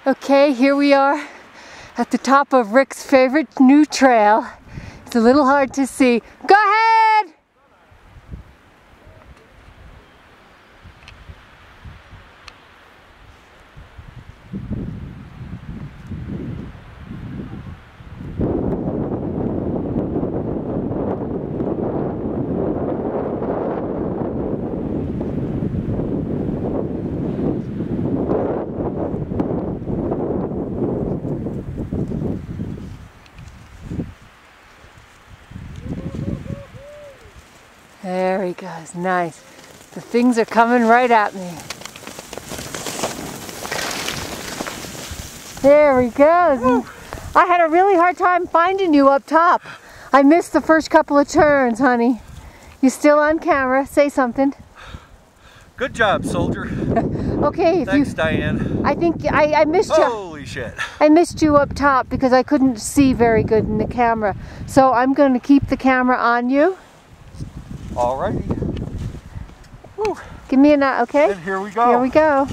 Okay, here we are at the top of Rick's favorite new trail. It's a little hard to see. Go ahead! There he goes, nice. The things are coming right at me. There he goes. Woo. I had a really hard time finding you up top. I missed the first couple of turns, honey. You still on camera? Say something. Good job, soldier. Okay, Thanks, Diane. I think I missed you. Holy shit. I missed you up top because I couldn't see very good in the camera. So I'm going to keep the camera on you. Alrighty. Woo. Give me a nut, okay? And here we go. Here we go.